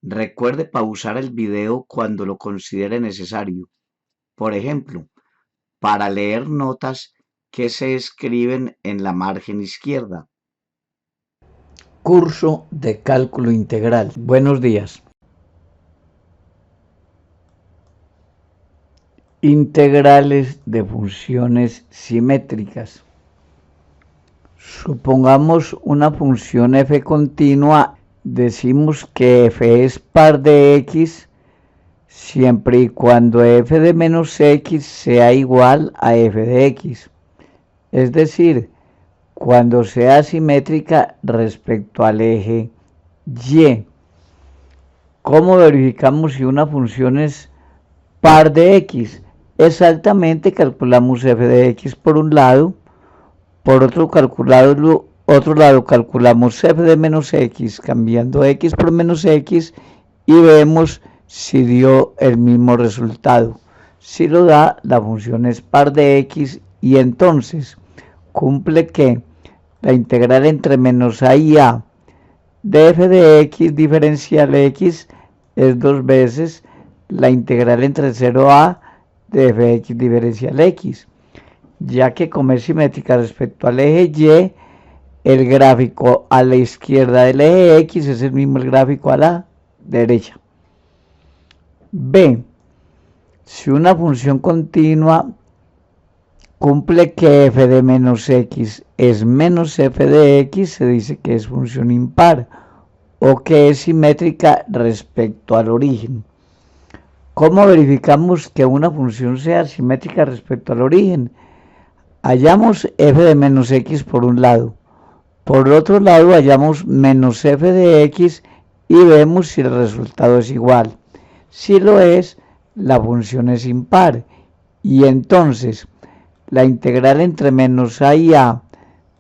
Recuerde pausar el video cuando lo considere necesario. Por ejemplo, para leer notas que se escriben en la margen izquierda. Curso de cálculo integral. Buenos días. Integrales de funciones simétricas. Supongamos una función f continua. Decimos que f es par de x siempre y cuando f de menos x sea igual a f de x. Es decir, cuando sea simétrica respecto al eje y. ¿Cómo verificamos si una función es par de x? Exactamente, calculamos f de x por un lado, por otro lado calculamos f de menos x cambiando x por menos x y vemos si dio el mismo resultado. Si lo da, la función es par de x y entonces cumple que la integral entre menos a y a de f de x diferencial x es 2 veces la integral entre 0 a de f de x diferencial x, ya que como es simétrica respecto al eje y, el gráfico a la izquierda del eje x es el mismo el gráfico a la derecha. B. Si una función continua cumple que f de menos x es menos f de x, se dice que es función impar o que es simétrica respecto al origen. ¿Cómo verificamos que una función sea simétrica respecto al origen? Hallamos f de menos x por un lado. Por otro lado hallamos menos f de x y vemos si el resultado es igual. Si lo es, la función es impar y entonces la integral entre menos a y a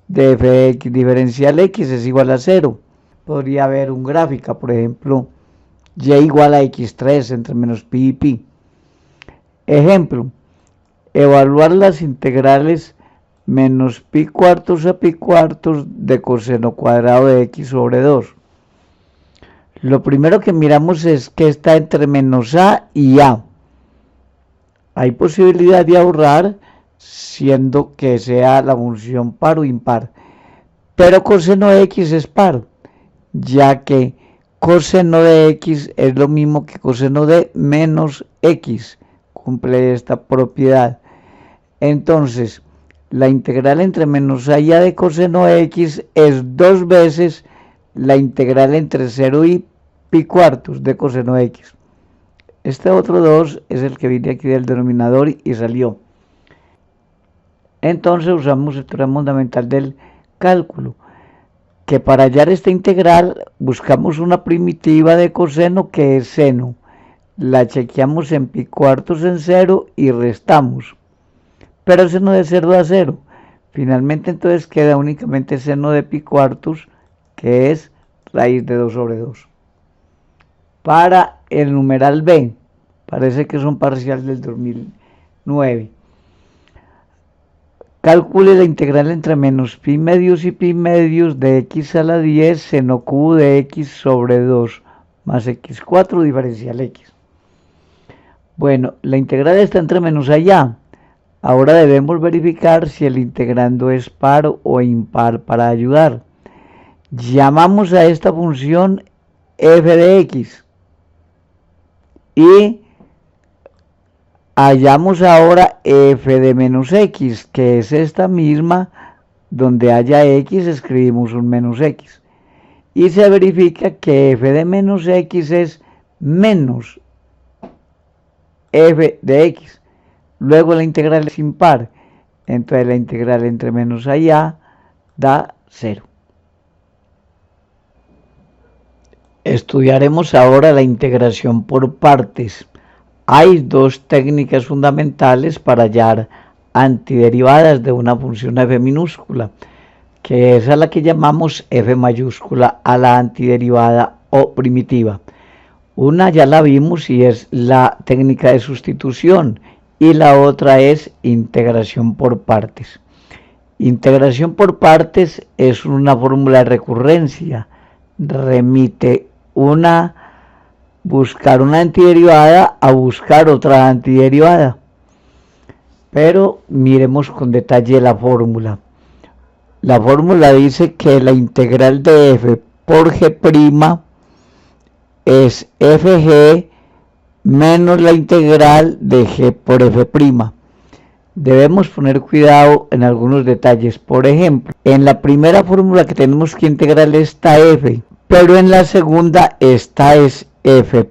de f de x diferencial x es igual a 0. Podría haber un gráfico, por ejemplo, y igual a x3 entre menos pi y pi. Ejemplo, evaluar las integrales menos pi cuartos a pi cuartos de coseno cuadrado de x sobre 2. Lo primero que miramos es que está entre menos a y a. Hay posibilidad de ahorrar siendo que sea la función par o impar, pero coseno de x es par, ya que coseno de x es lo mismo que coseno de menos x, cumple esta propiedad. Entonces, la integral entre menos a y a de coseno de x es 2 veces la integral entre 0 y pi cuartos de coseno de x. Este otro 2 es el que viene aquí del denominador y salió. Entonces usamos el teorema fundamental del cálculo, que para hallar esta integral buscamos una primitiva de coseno que es seno. La chequeamos en pi cuartos en 0 y restamos. Pero seno de 0 da 0. Finalmente entonces queda únicamente seno de pi cuartos, que es raíz de 2 sobre 2. Para el numeral B, parece que es un parcial del 2009. Calcule la integral entre menos pi medios y pi medios de x a la 10 seno cubo de x sobre 2 más x4 diferencial x. Bueno, la integral está entre menos a y a. Ahora debemos verificar si el integrando es par o impar para ayudar. Llamamos a esta función f de x y hallamos ahora f de menos x, que es esta misma, donde haya x escribimos un menos x. Y se verifica que f de menos x es menos f de x. Luego la integral es impar, entonces la integral entre menos a y a da 0. Estudiaremos ahora la integración por partes. Hay dos técnicas fundamentales para hallar antiderivadas de una función f minúscula, que es a la que llamamos f mayúscula a la antiderivada o primitiva. Una ya la vimos y es la técnica de sustitución, y la otra es integración por partes. Integración por partes es una fórmula de recurrencia, remite una buscar una antiderivada a buscar otra antiderivada. Pero miremos con detalle la fórmula. La fórmula dice que la integral de f por g' es fg menos la integral de g por f'. Debemos poner cuidado en algunos detalles. Por ejemplo, en la primera fórmula que tenemos que integrar está f, pero en la segunda esta es f'.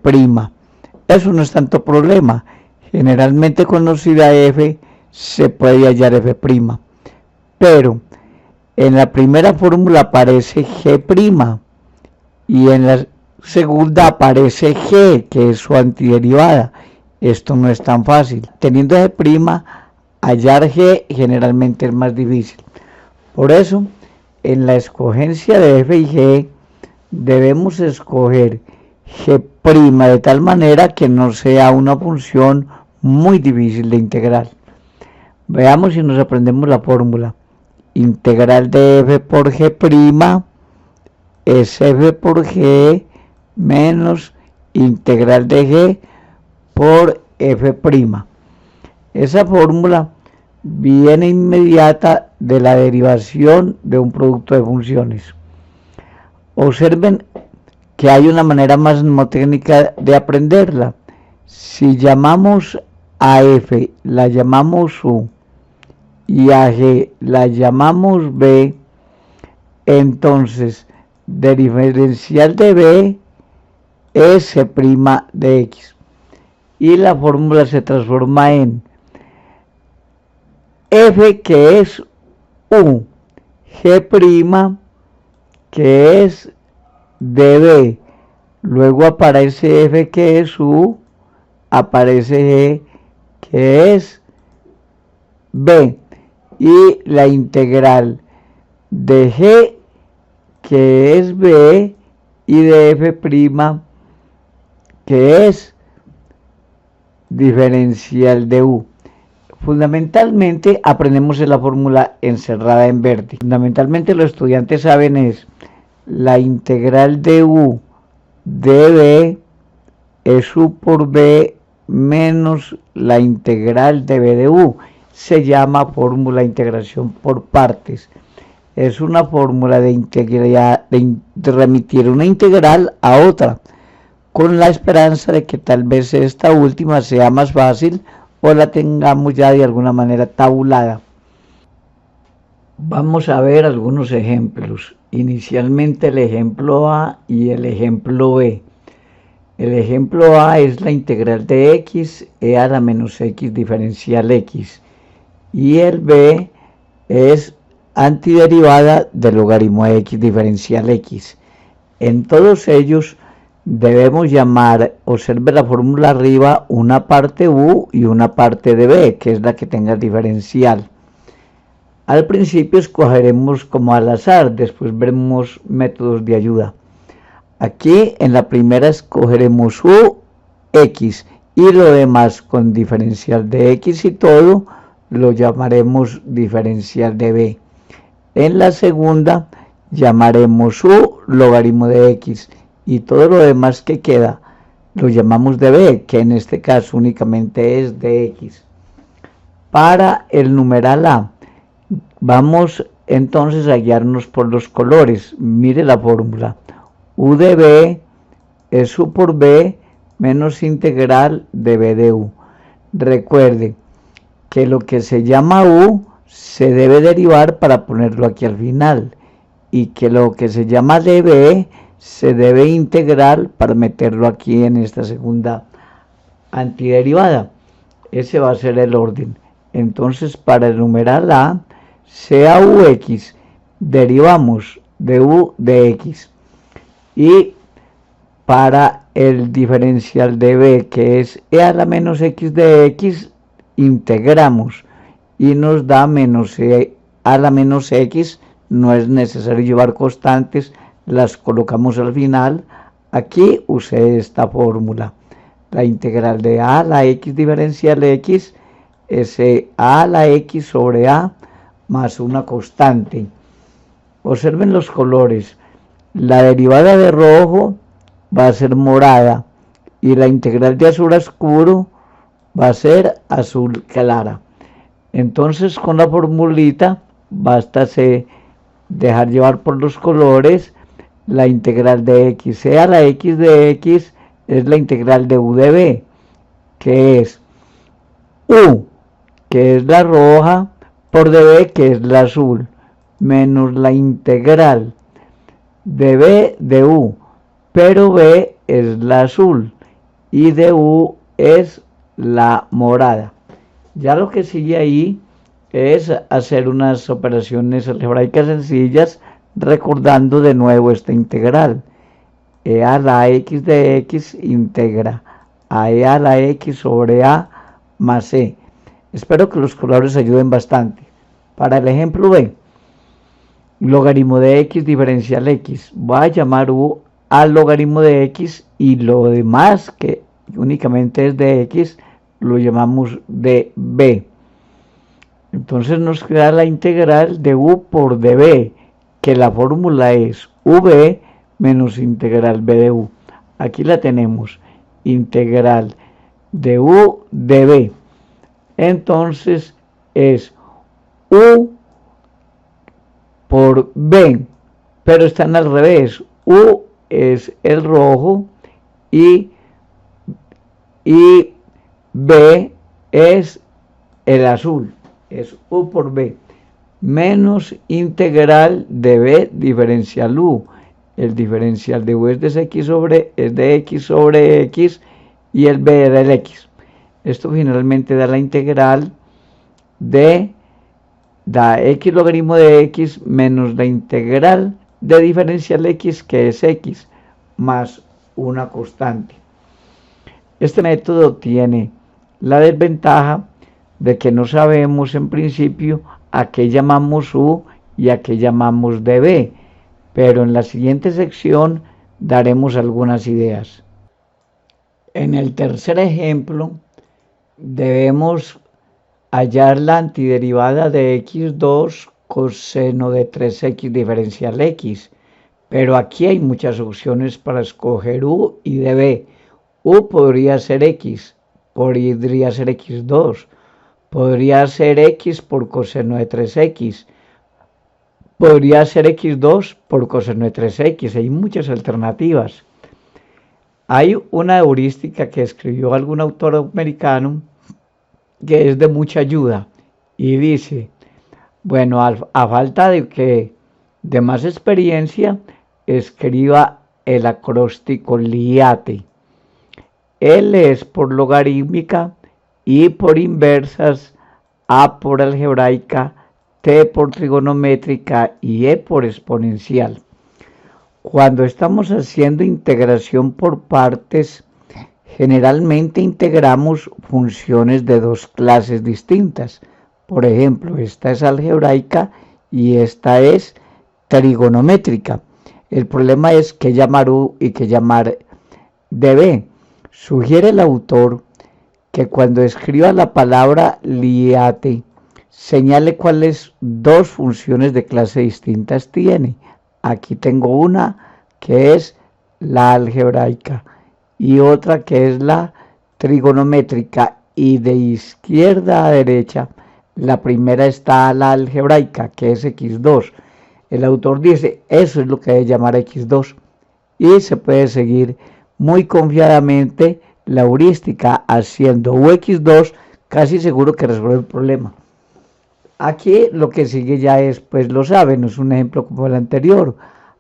Eso no es tanto problema. Generalmente conocida f se puede hallar f'. Pero en la primera fórmula aparece g' y en la segunda aparece g, que es su antiderivada. Esto no es tan fácil. Teniendo g', hallar g generalmente es más difícil. Por eso, en la escogencia de f y g, debemos escoger g' de tal manera que no sea una función muy difícil de integrar. Veamos si nos aprendemos la fórmula. Integral de f por g' es f por g menos integral de g por f'. Esa fórmula viene inmediata de la derivación de un producto de funciones. Observen que hay una manera más mnemotécnica de aprenderla. Si llamamos a f, la llamamos u, y a g la llamamos b, entonces del diferencial de b es g' de x. Y la fórmula se transforma en f, que es u, g' que es db, luego aparece f, que es u, aparece g, que es b, y la integral de g, que es b, y de f', que es diferencial de u. Fundamentalmente aprendemos la fórmula encerrada en verde. Fundamentalmente los estudiantes saben es la integral de u de b es u por b menos la integral de b de u. Se llama fórmula de integración por partes. Es una fórmula de remitir una integral a otra, con la esperanza de que tal vez esta última sea más fácil o la tengamos ya de alguna manera tabulada. Vamos a ver algunos ejemplos. Inicialmente el ejemplo A y el ejemplo B. El ejemplo A es la integral de x, e a la menos x diferencial x. Y el B es antiderivada del logaritmo de x diferencial x. En todos ellos debemos llamar, observe la fórmula arriba, una parte u y una parte de b, que es la que tenga el diferencial. Al principio escogeremos como al azar, después veremos métodos de ayuda. Aquí en la primera escogeremos u, x, y lo demás con diferencial de x y todo lo llamaremos diferencial de b. En la segunda llamaremos u logaritmo de x y todo lo demás que queda lo llamamos de b, que en este caso únicamente es de x. Para el numeral a, vamos entonces a guiarnos por los colores. Mire la fórmula. U de b es u por b menos integral de b de u. Recuerde que lo que se llama u se debe derivar para ponerlo aquí al final, y que lo que se llama db se debe integrar para meterlo aquí en esta segunda antiderivada. Ese va a ser el orden. Entonces, para el numeral a, sea ux, derivamos de u de x. Y para el diferencial de b, que es e a la menos x de x, integramos y nos da menos e a la menos x. No es necesario llevar constantes, las colocamos al final. Aquí usé esta fórmula. La integral de a a la x diferencial x es e a la x sobre a más una constante. Observen los colores. La derivada de rojo va a ser morada, y la integral de azul oscuro va a ser azul clara. Entonces con la formulita basta dejar llevar por los colores. La integral de x, sea la x de x, es la integral de u de b, que es u, que es la roja, por db, que es la azul, menos la integral de b de u, pero b es la azul y de u es la morada. Ya lo que sigue ahí es hacer unas operaciones algebraicas sencillas, recordando de nuevo esta integral. E a la x de x integra a e a la x sobre a más c. Espero que los colores ayuden bastante. Para el ejemplo B, logaritmo de x diferencial x. Voy a llamar u al logaritmo de x y lo demás que únicamente es de x lo llamamos de b. Entonces nos queda la integral de u por db, que la fórmula es v menos integral b de u. Aquí la tenemos, integral de u db. Entonces es u por b, pero están al revés. U es el rojo y b es el azul. Es u por b menos integral de b diferencial u. El diferencial de u es de x sobre x y el b era el x. Esto finalmente da la integral da x logaritmo de x menos la integral de diferencial x, que es x, más una constante. Este método tiene la desventaja de que no sabemos en principio a qué llamamos u y a qué llamamos db, pero en la siguiente sección daremos algunas ideas. En el tercer ejemplo debemos hallar la antiderivada de x2 coseno de 3x diferencial x, pero aquí hay muchas opciones para escoger u y db. U podría ser x, podría ser x2, podría ser x por coseno de 3x, podría ser x2 por coseno de 3x, hay muchas alternativas. Hay una heurística que escribió algún autor americano que es de mucha ayuda y dice, bueno, a falta de más experiencia, escriba el acróstico LIATE. L es por logarítmica, I por inversas, A por algebraica, T por trigonométrica y E por exponencial. Cuando estamos haciendo integración por partes, generalmente integramos funciones de dos clases distintas. Por ejemplo, esta es algebraica y esta es trigonométrica. El problema es qué llamar u y qué llamar db. Sugiere el autor que cuando escriba la palabra LIATE, señale cuáles dos funciones de clase distintas tiene. Aquí tengo una que es la algebraica y otra que es la trigonométrica, y de izquierda a derecha la primera está la algebraica, que es x2. El autor dice, eso es lo que debe llamar x2, y se puede seguir muy confiadamente la heurística haciendo ux2, casi seguro que resuelve el problema. Aquí lo que sigue ya es, pues lo saben, es un ejemplo como el anterior.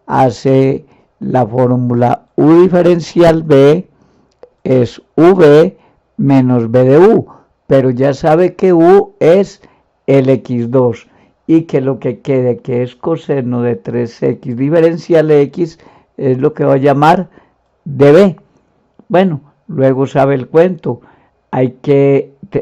Hace la fórmula u diferencial b es v menos b de u, pero ya sabe que u es el x2 y que lo que quede, que es coseno de 3x diferencial x, es lo que va a llamar db. Bueno, luego sabe el cuento,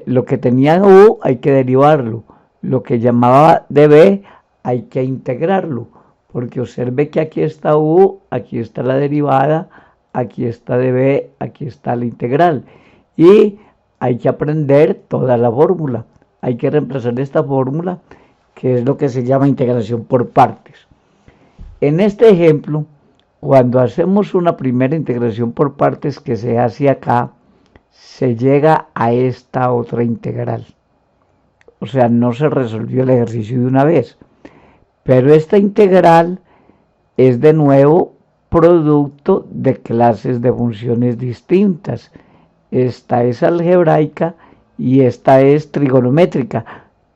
lo que tenía u hay que derivarlo, lo que llamaba db hay que integrarlo, porque observe que aquí está u, aquí está la derivada, aquí está db, aquí está la integral, y hay que aprender toda la fórmula, hay que reemplazar esta fórmula, que es lo que se llama integración por partes. En este ejemplo Cuando hacemos una primera integración por partes que se hace acá, se llega a esta otra integral. O sea, no se resolvió el ejercicio de una vez. Pero esta integral es de nuevo producto de clases de funciones distintas. Esta es algebraica y esta es trigonométrica,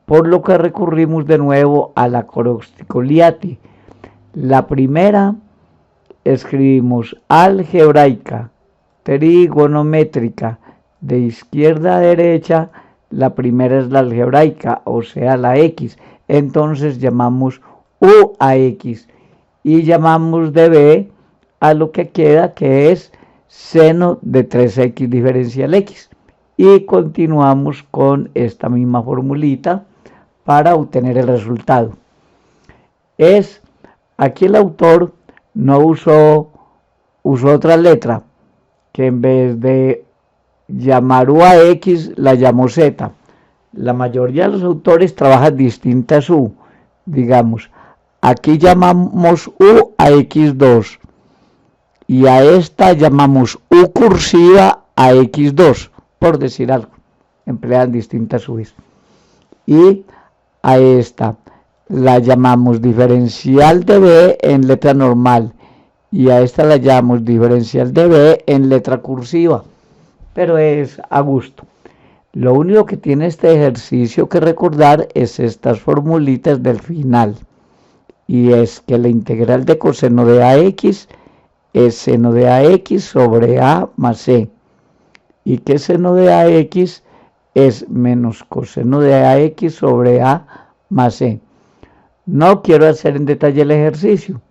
por lo que recurrimos de nuevo a la Coroxticoliati. La primera escribimos algebraica, trigonométrica, de izquierda a derecha. La primera es la algebraica, o sea la X. Entonces llamamos U a X y llamamos de B a lo que queda, que es seno de 3X diferencial X. Y continuamos con esta misma formulita para obtener el resultado. Aquí el autor no usó otra letra, que en vez de llamar U a X la llamó Z. La mayoría de los autores trabajan distintas U. Digamos, aquí llamamos U a X2 y a esta llamamos U cursiva a X2, por decir algo. Emplean distintas U's. Y a esta la llamamos diferencial de B en letra normal y a esta la llamamos diferencial de B en letra cursiva, pero es a gusto. Lo único que tiene este ejercicio que recordar es estas formulitas del final, y es que la integral de coseno de AX es seno de AX sobre A más C, y que seno de AX es menos coseno de AX sobre A más C. No quiero hacer en detalle el ejercicio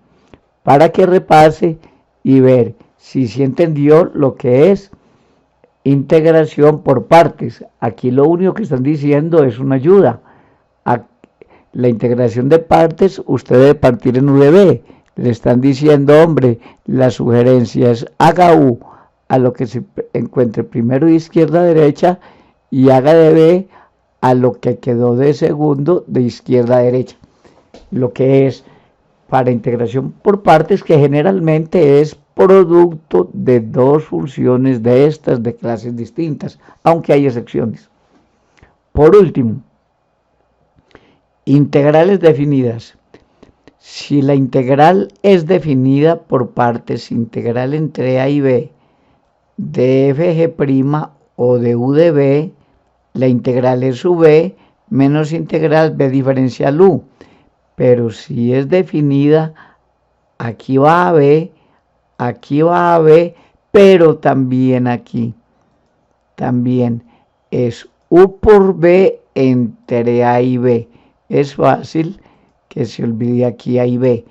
para que repase y ver si se entendió lo que es integración por partes. Aquí lo único que están diciendo es una ayuda. La integración de partes, usted debe partir en U de B. Le están diciendo, hombre, la sugerencia es haga U a lo que se encuentre primero de izquierda a derecha y haga de B a lo que quedó de segundo de izquierda a derecha. Lo que es para integración por partes, que generalmente es producto de dos funciones de estas de clases distintas, aunque hay excepciones. Por último, integrales definidas. Si la integral es definida por partes, integral entre A y B de fg' o de U de B, la integral es UB menos integral B diferencial U. Pero si es definida, aquí va a B, aquí va a B, pero también aquí. También es U por B entre A y B. Es fácil que se olvide aquí A y B.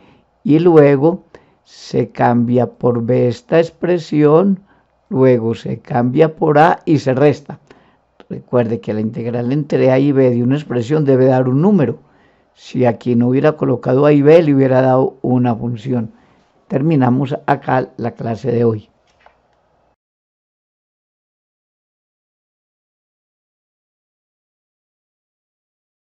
Y luego se cambia por B esta expresión, luego se cambia por A y se resta. Recuerde que la integral entre A y B de una expresión debe dar un número. Si aquí no hubiera colocado A y B, le hubiera dado una función. Terminamos acá la clase de hoy.